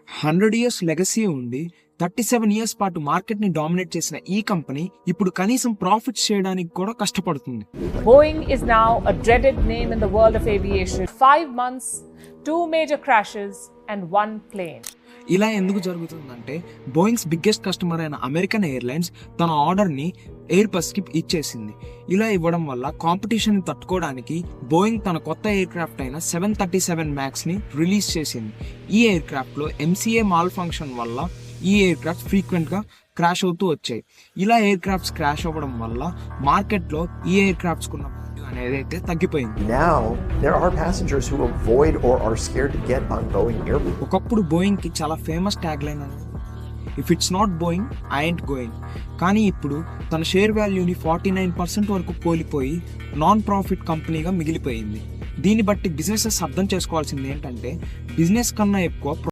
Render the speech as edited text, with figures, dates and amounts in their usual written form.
100 years legacy ఉండి 37 years పాటు మార్కెట్ని డామినేట్ చేసిన ఈ కంపెనీ ఇప్పుడు కనీసం ప్రాఫిట్స్ చేయడానికి కూడా కష్టపడుతుంది. Boeing is now a dreaded name in the world of aviation. 5 months, 2 major crashes and 1 plane. ఇలా ఎందుకు జరుగుతుందంటే బోయింగ్స్ బిగ్గెస్ట్ కస్టమర్ అయిన అమెరికన్ ఎయిర్లైన్స్ తన ఆర్డర్ని ఎయిర్బస్కి ఇచ్చేసింది. ఇలా ఇవ్వడం వల్ల కాంపిటీషన్ తట్టుకోవడానికి బోయింగ్ తన కొత్త ఎయిర్ క్రాఫ్ట్ అయిన 737 మ్యాక్స్ని రిలీజ్ చేసింది. ఈ ఎయిర్ క్రాఫ్ట్లో MCA మాల్ ఫంక్షన్ వల్ల ఈ ఎయిర్ క్రాఫ్ట్ ఫ్రీక్వెంట్గా క్రాష్ అవుతూ వచ్చాయి. ఇలా ఎయిర్ క్రాఫ్ట్స్ క్రాష్ అవ్వడం వల్ల మార్కెట్లో ఈ ఎయిర్ క్రాఫ్ట్స్కున్న అనేది అయితే తగ్గిపోయింది. Now there are passengers who avoid or are scared to get on Boeing airplanes. ఒకప్పుడు బోయింగ్కి చాలా ఫేమస్ ట్యాగ్ లైన్ అనేది if it's not Boeing I ain't going. కానీ ఇప్పుడు తన షేర్ వాల్యూని 49% వరకు కోల్పోయి నాన్ ప్రాఫిట్ కంపెనీగా మిగిలిపోయింది. దీన్ని బట్టి బిజినెసెస్ అర్థం చేసుకోవాల్సింది ఏంటంటే బిజినెస్ కన్నా ఎక్కువ